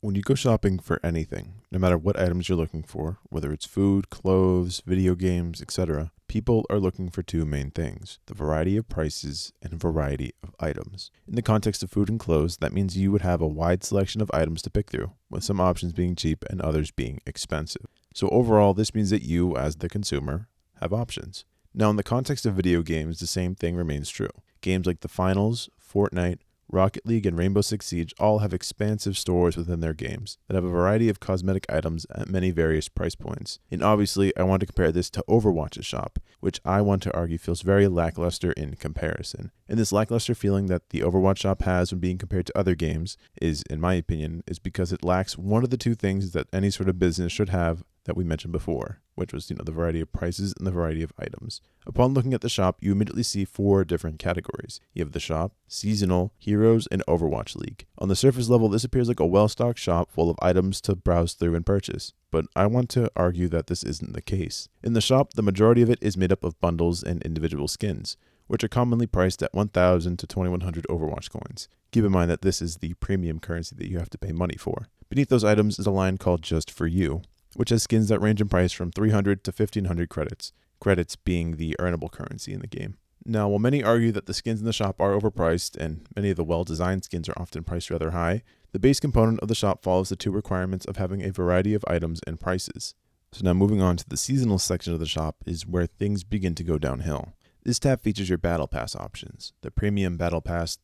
When you go shopping for anything, no matter what items you're looking for, whether it's food, clothes, video games, etc., people are looking for two main things: the variety of prices and variety of items. In the context of food and clothes, that means you would have a wide selection of items to pick through, with some options being cheap and others being expensive. So overall, this means that you, as the consumer, have options. Now, in the context of video games, the same thing remains true. Games like the Finals, Fortnite, Rocket League, and Rainbow Six Siege all have expansive stores within their games that have a variety of cosmetic items at many various price points. And obviously, I want to compare this to Overwatch's shop, which I want to argue feels very lackluster in comparison. And this lackluster feeling that the Overwatch shop has when being compared to other games is, in my opinion, is because it lacks one of the two things that any sort of business should have that we mentioned before, which was, the variety of prices and the variety of items. Upon looking at the shop, you immediately see four different categories. You have the shop, seasonal, heroes, and Overwatch League. On the surface level, this appears like a well-stocked shop full of items to browse through and purchase, but I want to argue that this isn't the case. In the shop, the majority of it is made up of bundles and individual skins, which are commonly priced at 1,000 to 2,100 Overwatch coins. Keep in mind that this is the premium currency that you have to pay money for. Beneath those items is a line called Just For You, which has skins that range in price from 300 to 1,500 credits, credits being the earnable currency in the game. Now, while many argue that the skins in the shop are overpriced and many of the well-designed skins are often priced rather high, the base component of the shop follows the two requirements of having a variety of items and prices. So now moving on to the seasonal section of the shop is where things begin to go downhill. This tab features your Battle Pass options: the Premium Battle Pass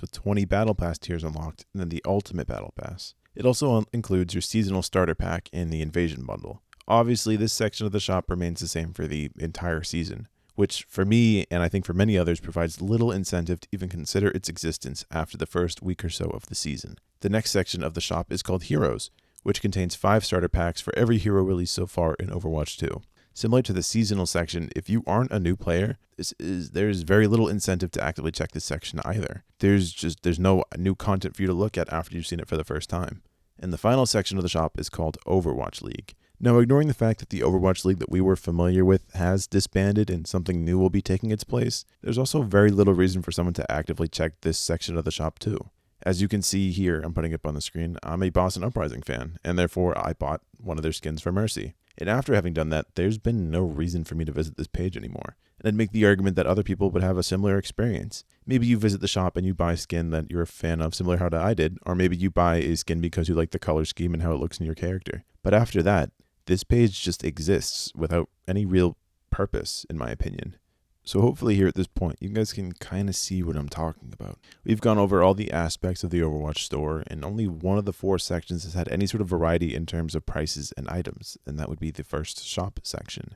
with 20 Battle Pass tiers unlocked, and then the Ultimate Battle Pass. It also includes your seasonal starter pack and the Invasion bundle. Obviously, this section of the shop remains the same for the entire season, which for me, and I think for many others, provides little incentive to even consider its existence after the first week or so of the season. The next section of the shop is called Heroes, which contains 5 starter packs for every hero released so far in Overwatch 2. Similar to the seasonal section, if you aren't a new player, there's very little incentive to actively check this section either. There's no new content for you to look at after you've seen it for the first time. And the final section of the shop is called Overwatch League. Now, ignoring the fact that the Overwatch League that we were familiar with has disbanded and something new will be taking its place, there's also very little reason for someone to actively check this section of the shop too. As you can see here, I'm putting it up on the screen, I'm a Boston Uprising fan, and therefore I bought one of their skins for Mercy. And after having done that, there's been no reason for me to visit this page anymore. And I'd make the argument that other people would have a similar experience. Maybe you visit the shop and you buy a skin that you're a fan of, similar how I did, or maybe you buy a skin because you like the color scheme and how it looks in your character. But after that, this page just exists without any real purpose, in my opinion. So hopefully here at this point, you guys can kind of see what I'm talking about. We've gone over all the aspects of the Overwatch store, and only one of the 4 sections has had any sort of variety in terms of prices and items, and that would be the first shop section.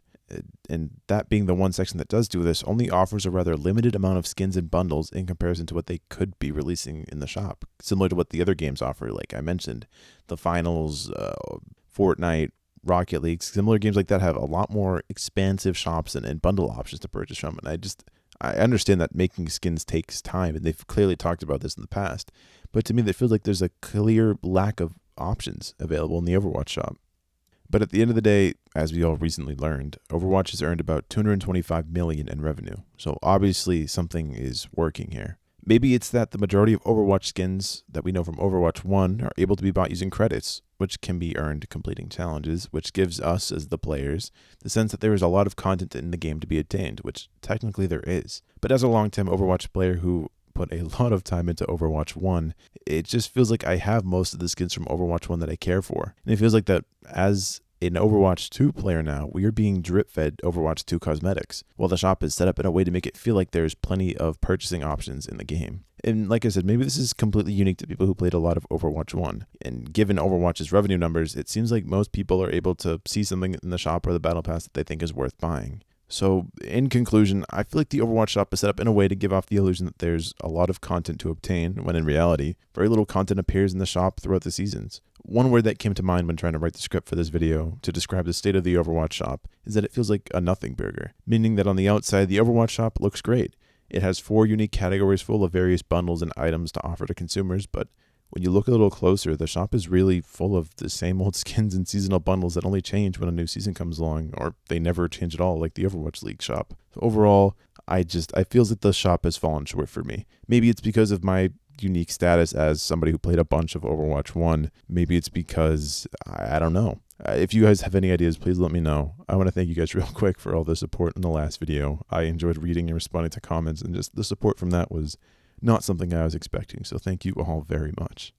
And that being the one section that does do this, only offers a rather limited amount of skins and bundles in comparison to what they could be releasing in the shop, similar to what the other games offer, like I mentioned. The Finals, Fortnite, Rocket League, similar games like that have a lot more expansive shops and bundle options to purchase from. And I understand that making skins takes time, and they've clearly talked about this in the past. But to me, that feels like there's a clear lack of options available in the Overwatch shop. But at the end of the day, as we all recently learned, Overwatch has earned about $225 million in revenue. So obviously something is working here. Maybe it's that the majority of Overwatch skins that we know from Overwatch 1 are able to be bought using credits, which can be earned completing challenges, which gives us, as the players, the sense that there is a lot of content in the game to be obtained, which technically there is. But as a long-time Overwatch player who put a lot of time into Overwatch 1, it just feels like I have most of the skins from Overwatch 1 that I care for. And it feels like that as an Overwatch 2 player now, we are being drip-fed Overwatch 2 cosmetics, while the shop is set up in a way to make it feel like there's plenty of purchasing options in the game. And like I said, maybe this is completely unique to people who played a lot of Overwatch 1. And given Overwatch's revenue numbers, it seems like most people are able to see something in the shop or the Battle Pass that they think is worth buying. So, in conclusion, I feel like the Overwatch shop is set up in a way to give off the illusion that there's a lot of content to obtain, when in reality, very little content appears in the shop throughout the seasons. One word that came to mind when trying to write the script for this video to describe the state of the Overwatch shop is that it feels like a nothing burger, meaning that on the outside, the Overwatch shop looks great. It has 4 unique categories full of various bundles and items to offer to consumers, but when you look a little closer, the shop is really full of the same old skins and seasonal bundles that only change when a new season comes along, or they never change at all, like the Overwatch League shop. So overall, I feel that the shop has fallen short for me. Maybe it's because of my unique status as somebody who played a bunch of Overwatch 1. Maybe it's because, I don't know. If you guys have any ideas, please let me know. I want to thank you guys real quick for all the support in the last video. I enjoyed reading and responding to comments, and just the support from that was not something I was expecting. So thank you all very much.